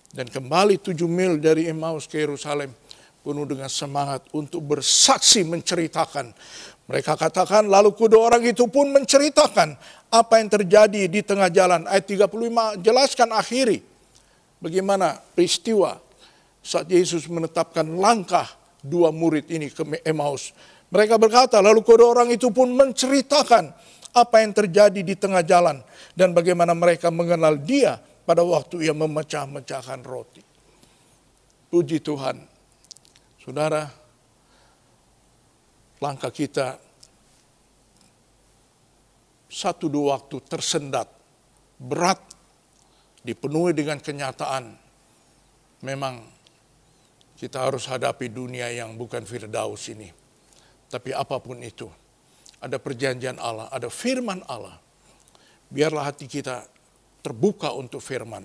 Speaker 5: Dan kembali 7 mil dari Emmaus ke Yerusalem penuh dengan semangat untuk bersaksi menceritakan. Mereka katakan lalu kedua orang itu pun menceritakan apa yang terjadi di tengah jalan. Ayat 35 jelaskan akhiri bagaimana peristiwa saat Yesus menetapkan langkah 2 murid ini ke Emmaus. Mereka berkata, lalu kedua orang itu pun menceritakan apa yang terjadi di tengah jalan. Dan bagaimana mereka mengenal dia pada waktu ia memecah-mecahkan roti. Puji Tuhan. Saudara, langkah kita 1-2 waktu tersendat, berat, dipenuhi dengan kenyataan. Memang kita harus hadapi dunia yang bukan firdaus ini. Tapi apapun itu, ada perjanjian Allah, ada firman Allah. Biarlah hati kita terbuka untuk firman.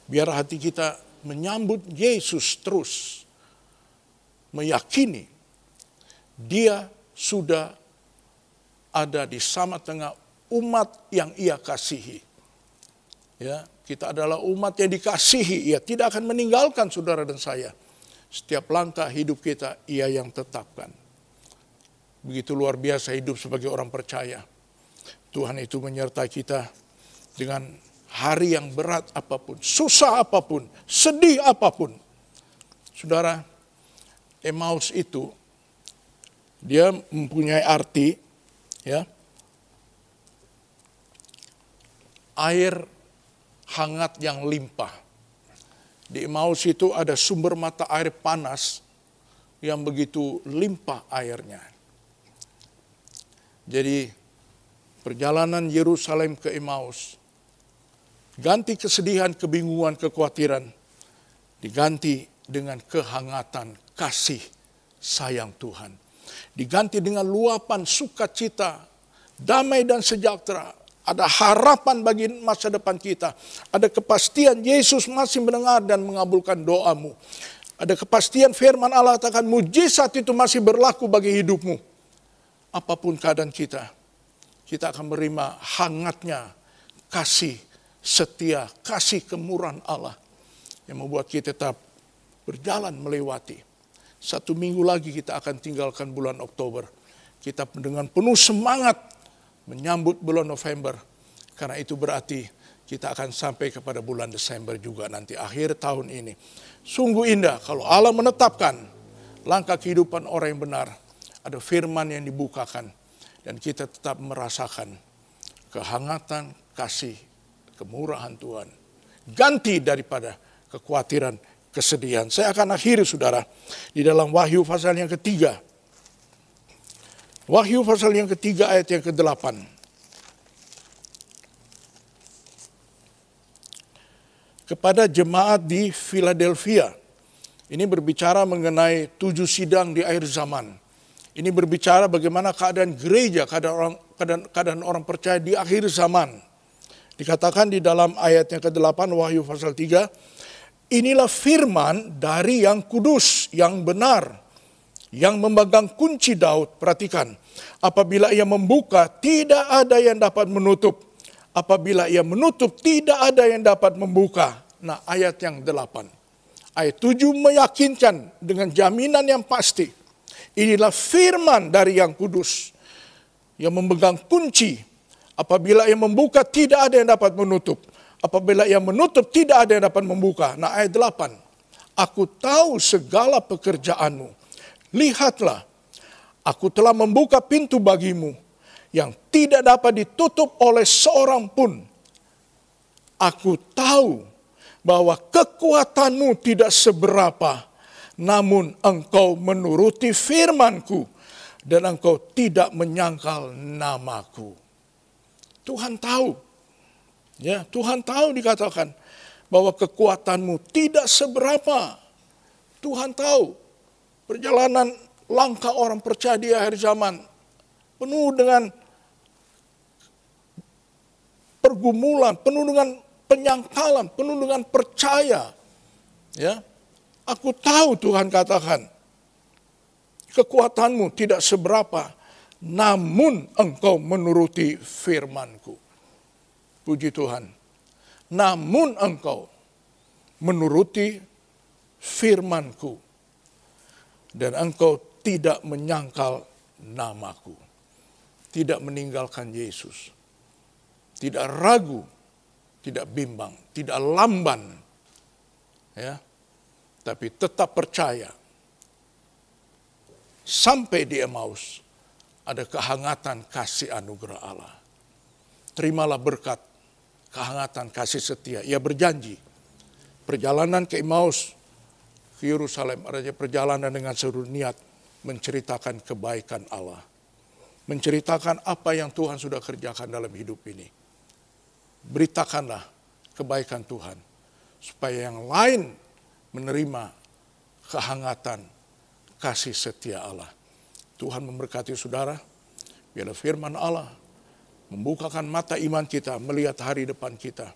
Speaker 5: Biarlah hati kita menyambut Yesus terus. Meyakini dia sudah ada di sama tengah umat yang ia kasihi. Ya, kita adalah umat yang dikasihi. Ia tidak akan meninggalkan saudara dan saya. Setiap langkah hidup kita, ia yang tetapkan. Begitu luar biasa hidup sebagai orang percaya. Tuhan itu menyertai kita dengan hari yang berat apapun, susah apapun, sedih apapun. Saudara, Emmaus itu, dia mempunyai arti, ya, air hangat yang limpah. Di Emmaus itu ada sumber mata air panas yang begitu limpah airnya. Jadi perjalanan Yerusalem ke Emmaus, ganti kesedihan, kebingungan, kekhawatiran, diganti dengan kehangatan kasih sayang Tuhan. Diganti dengan luapan sukacita, damai dan sejahtera. Ada harapan bagi masa depan kita. Ada kepastian Yesus masih mendengar dan mengabulkan doamu. Ada kepastian firman Allah katakan mujizat itu masih berlaku bagi hidupmu. Apapun keadaan kita, kita akan menerima hangatnya kasih setia, kasih kemurahan Allah yang membuat kita tetap berjalan melewati. 1 minggu lagi kita akan tinggalkan bulan Oktober. Kita dengan penuh semangat menyambut bulan November. Karena itu berarti kita akan sampai kepada bulan Desember juga nanti akhir tahun ini. Sungguh indah kalau Allah menetapkan langkah kehidupan orang yang benar. Ada firman yang dibukakan. Dan kita tetap merasakan kehangatan, kasih, kemurahan Tuhan. Ganti daripada kekhawatiran, kesedihan. Saya akan akhiri saudara di dalam Wahyu pasal yang ketiga. Wahyu pasal yang ketiga ayat yang ke-8. Kepada jemaat di Philadelphia. Ini berbicara mengenai 7 sidang di akhir zaman. Ini berbicara bagaimana keadaan gereja, keadaan orang percaya di akhir zaman. Dikatakan di dalam ayat yang ke-8 Wahyu pasal 3. Inilah firman dari yang kudus, yang benar. Yang memegang kunci Daud, perhatikan. Apabila ia membuka, tidak ada yang dapat menutup. Apabila ia menutup, tidak ada yang dapat membuka. Nah, ayat yang 8. Ayat 7 meyakinkan dengan jaminan yang pasti. Inilah firman dari yang kudus. Yang memegang kunci. Apabila ia membuka, tidak ada yang dapat menutup. Apabila ia menutup, tidak ada yang dapat membuka. Nah, ayat 8. Aku tahu segala pekerjaanmu. Lihatlah, aku telah membuka pintu bagimu yang tidak dapat ditutup oleh seorang pun. Aku tahu bahwa kekuatanmu tidak seberapa, namun engkau menuruti firman-Ku dan engkau tidak menyangkal namaku. Tuhan tahu. Ya, Tuhan tahu dikatakan bahwa kekuatanmu tidak seberapa. Tuhan tahu perjalanan langkah orang percaya di akhir zaman penuh dengan pergumulan, penuh dengan penyangkalan, penuh dengan percaya. Ya, aku tahu Tuhan katakan, kekuatanmu tidak seberapa, namun engkau menuruti firman-Ku. Puji Tuhan. Namun engkau menuruti firman-Ku. Dan engkau tidak menyangkal namaku. Tidak meninggalkan Yesus. Tidak ragu, tidak bimbang, tidak lamban. Ya. Tapi tetap percaya. Sampai di Emmaus ada kehangatan kasih anugerah Allah. Terimalah berkat kehangatan kasih setia. Ia berjanji perjalanan ke Emmaus, ke Yerusalem, ada perjalanan dengan seluruh niat menceritakan kebaikan Allah. Menceritakan apa yang Tuhan sudah kerjakan dalam hidup ini. Beritakanlah kebaikan Tuhan supaya yang lain menerima kehangatan kasih setia Allah. Tuhan memberkati saudara, biarlah firman Allah membukakan mata iman kita, melihat hari depan kita.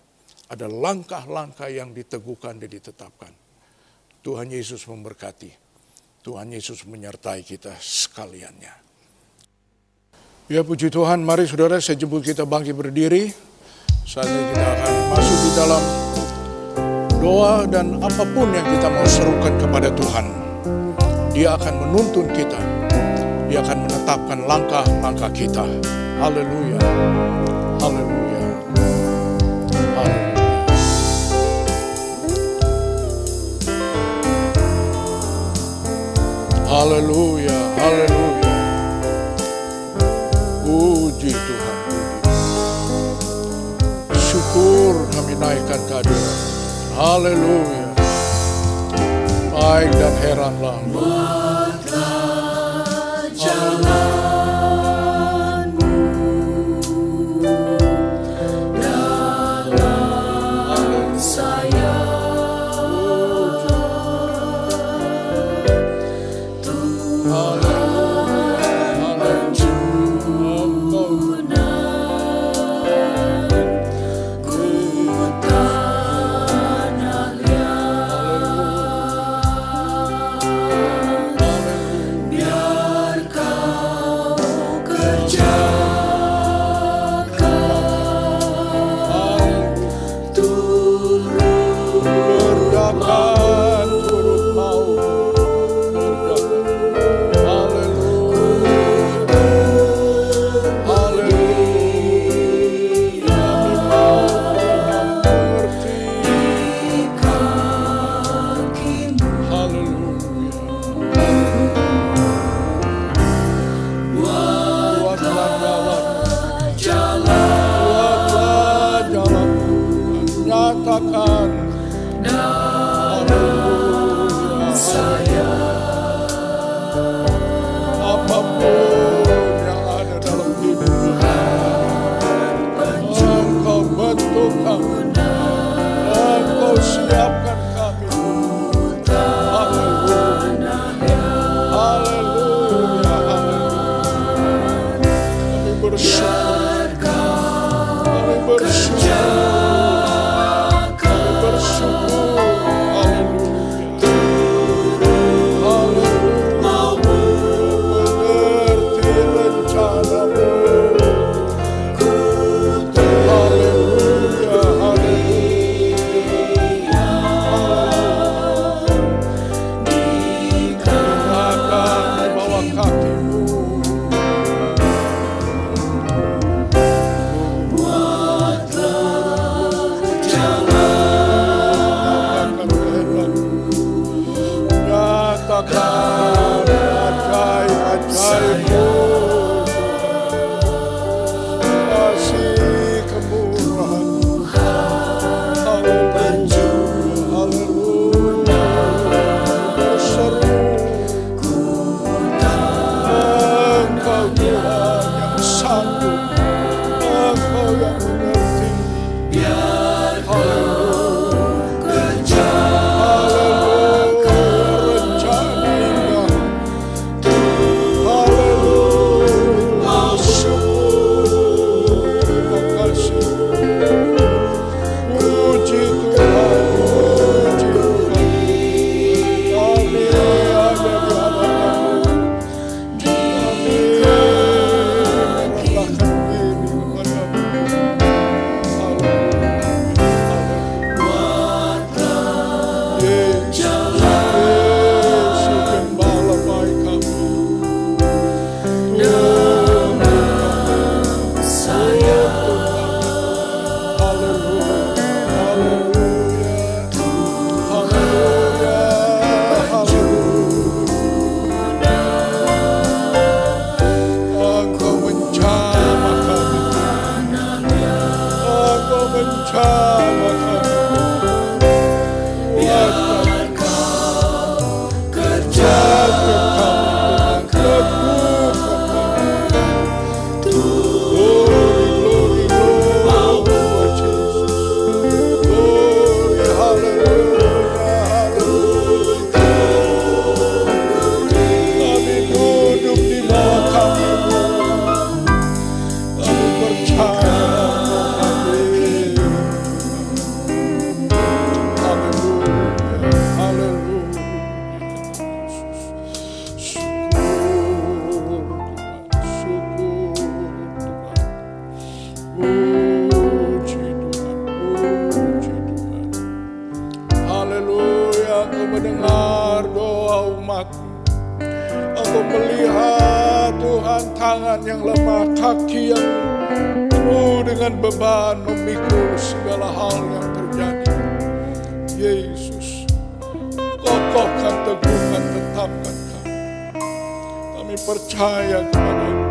Speaker 5: Ada langkah-langkah yang diteguhkan dan ditetapkan. Tuhan Yesus memberkati. Tuhan Yesus menyertai kita sekaliannya. Ya puji Tuhan, mari saudara saya jemput kita bangkit berdiri. Saatnya kita akan masuk di dalam doa dan apapun yang kita mau serukan kepada Tuhan. Dia akan menuntun kita. Dia akan menetapkan langkah-langkah kita. Haleluya. Haleluya. Haleluya. Haleluya. Haleluya. Puji Tuhan. Syukur kami naikkan kehadiran. Haleluya. Baik dan heranlah.
Speaker 2: Buatlah jalanmu dalam saya, Tuhan
Speaker 5: bersyukur tangan yang lemah, kaki yang penuh dengan beban, memikul segala hal yang terjadi. Yesus, kokohkan, teguhkan, tetapkan kami. Kami percaya kepada-Mu.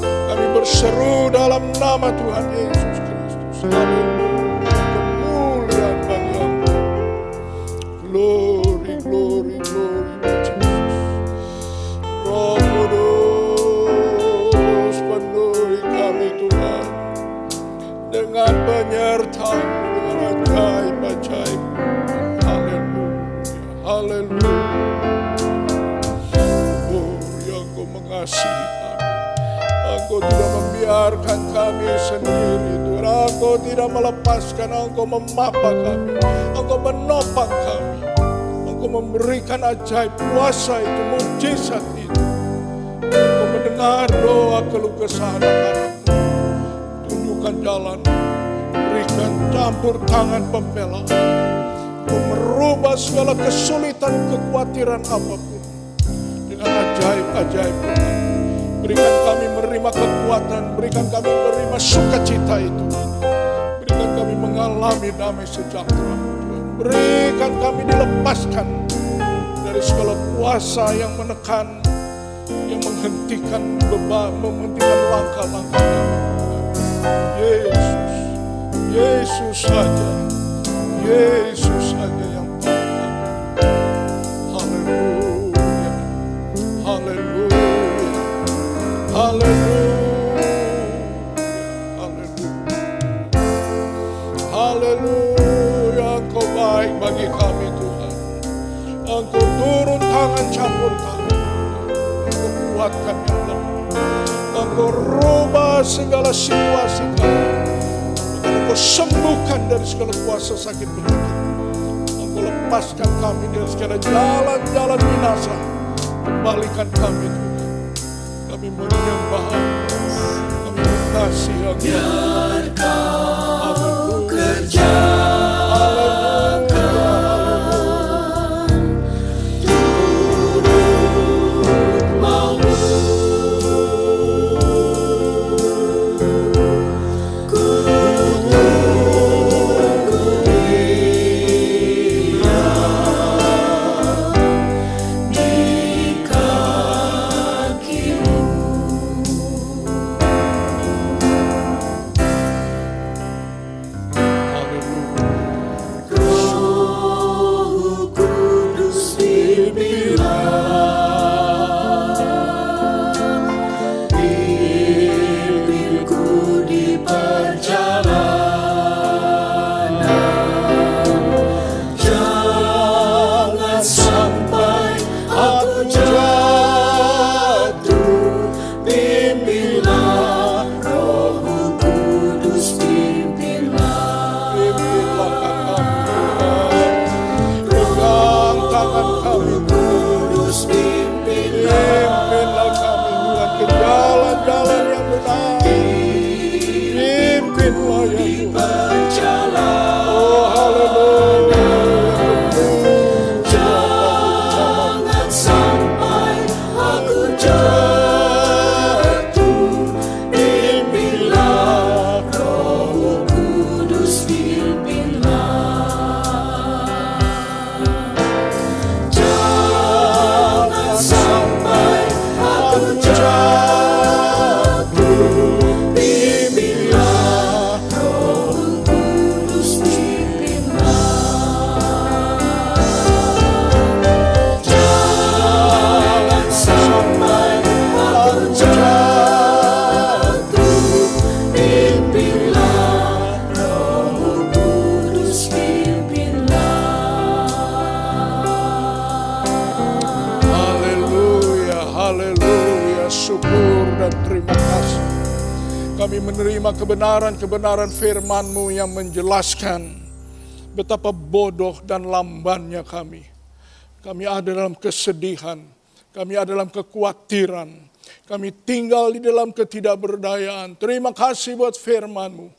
Speaker 5: Kami berseru dalam nama Tuhan Yesus Kristus. Haleluya, kemuliaan bagi Engkau. Glory, glory, glory, Jesus. Roh Kudus, penuhi kami Tuhan dengan penyertaan, dengan ajaib-ajaib. Haleluya, haleluya. Oh, yang Engkau mengasihi kami. Engkau tidak membiarkan kami sendiri, Tuhan. Engkau tidak melepaskan, Engkau memapa kami. Engkau menopang kami. Engkau memberikan ajaib kuasa itu, mujizat itu. Engkau mendengar doa keluh kesah anak-Anakmu. Tunjukkan jalan, berikan campur tangan pembela. Engkau merubah segala kesulitan, kekhawatiran apapun dengan ajaib-ajaib Tuhan. Berikan kami menerima kekuatan, berikan kami menerima sukacita itu. Berikan kami mengalami damai sejahtera. Berikan kami dilepaskan dari segala kuasa yang menekan, yang menghentikan beban, menghentikan langkah-langkah kami. Yesus, Yesus saja, Yesus saja yang tahu kami. Haleluya, haleluya. Haleluya, haleluya, haleluya. Engkau baik bagi kami Tuhan. Engkau turun tangan, campur tangan. Engkau kuatkan yang lemah. Engkau rubah segala situasi kami. Engkau sembuhkan dari segala kuasa sakit penyakit. Engkau lepaskan kami dari segala jalan-jalan binasa. Kembalikan kami Tuhan. Kami menyembah, kami mengasihi Engkau.
Speaker 2: Biar Kau kerja.
Speaker 5: Kami menerima kebenaran-kebenaran firman-Mu yang menjelaskan betapa bodoh dan lambannya kami. Kami ada dalam kesedihan, kami ada dalam kekhawatiran, kami tinggal di dalam ketidakberdayaan. Terima kasih buat firman-Mu.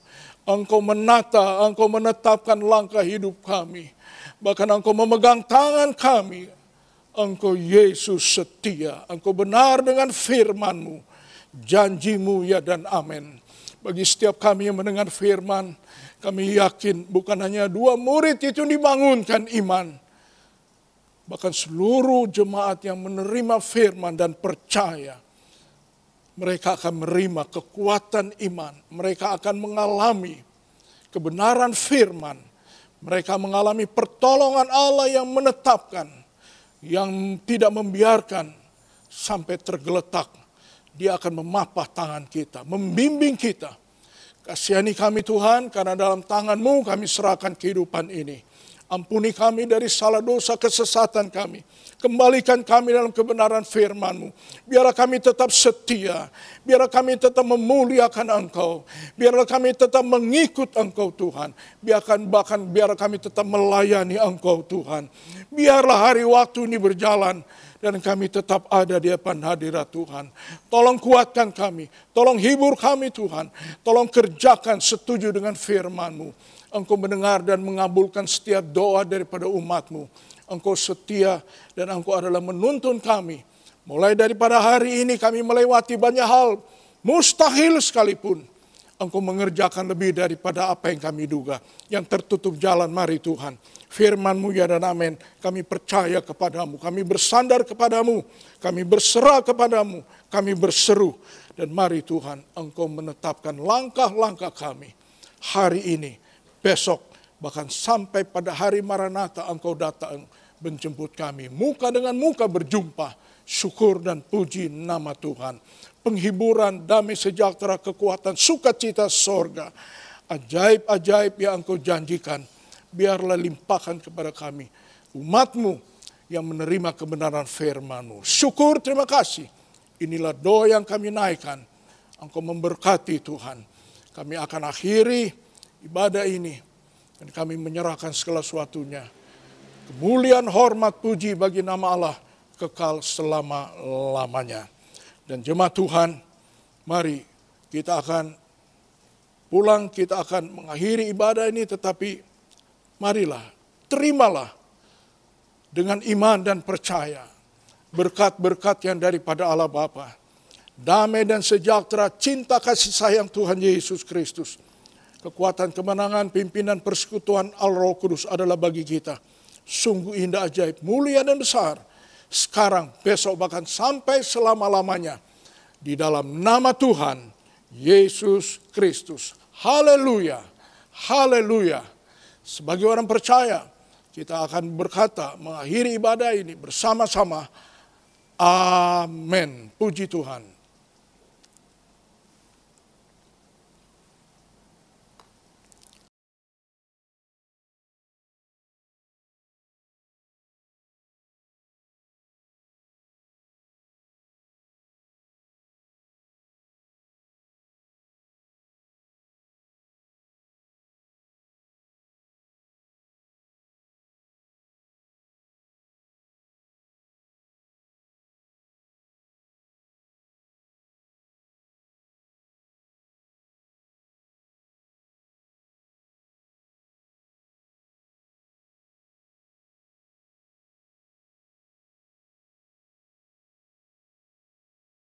Speaker 5: Engkau menata, Engkau menetapkan langkah hidup kami. Bahkan Engkau memegang tangan kami. Engkau Yesus setia, Engkau benar dengan firman-Mu. janji-Mu ya dan amin. Bagi setiap kami yang mendengar firman, kami yakin bukan hanya 2 murid itu dibangunkan iman. Bahkan seluruh jemaat yang menerima firman dan percaya, mereka akan menerima kekuatan iman. Mereka akan mengalami kebenaran firman. Mereka mengalami pertolongan Allah yang menetapkan, yang tidak membiarkan sampai tergeletak. Dia akan memapah tangan kita, membimbing kita. Kasihani kami Tuhan, karena dalam tangan-Mu kami serahkan kehidupan ini. Ampuni kami dari salah dosa kesesatan kami. Kembalikan kami dalam kebenaran firman-Mu. Biarlah kami tetap setia. Biarlah kami tetap memuliakan Engkau. Biarlah kami tetap mengikut Engkau Tuhan. Biarlah kami tetap melayani Engkau Tuhan. Biarlah hari waktu ini berjalan dan kami tetap ada di depan hadirat Tuhan. Tolong kuatkan kami. Tolong hibur kami Tuhan. Tolong kerjakan setuju dengan firman-Mu. Engkau mendengar dan mengabulkan setiap doa daripada umat-Mu. Engkau setia dan Engkau adalah menuntun kami. Mulai daripada hari ini kami melewati banyak hal mustahil sekalipun. Engkau mengerjakan lebih daripada apa yang kami duga. Yang tertutup jalan, mari Tuhan. Firman-Mu ya dan amin. Kami percaya kepadamu. Kami bersandar kepadamu. Kami berserah kepadamu. Kami berseru. Dan mari Tuhan, Engkau menetapkan langkah-langkah kami. Hari ini, besok, bahkan sampai pada hari Maranatha Engkau datang menjemput kami. Muka dengan muka berjumpa. Syukur dan puji nama Tuhan. Penghiburan, damai sejahtera, kekuatan, sukacita sorga. Ajaib-ajaib yang Engkau janjikan. Biarlah limpahkan kepada kami. Umat-Mu yang menerima kebenaran firman-Mu. Syukur, terima kasih. Inilah doa yang kami naikkan. Engkau memberkati Tuhan. Kami akan akhiri ibadah ini. Dan kami menyerahkan segala sesuatunya. Kemuliaan, hormat, puji bagi nama Allah kekal selama-lamanya. Dan jemaat Tuhan, mari kita akan pulang, kita akan mengakhiri ibadah ini, tetapi marilah, terimalah dengan iman dan percaya. Berkat-berkat yang daripada Allah Bapa. Damai dan sejahtera, cinta kasih sayang Tuhan Yesus Kristus. Kekuatan kemenangan, pimpinan persekutuan Al-Roh Kudus adalah bagi kita. Sungguh indah, ajaib, mulia dan besar. Sekarang, besok, bahkan sampai selama-lamanya. Di dalam nama Tuhan, Yesus Kristus. Haleluya, haleluya. Sebagai orang percaya, kita akan berkata, mengakhiri ibadah ini bersama-sama. Amin. Puji Tuhan.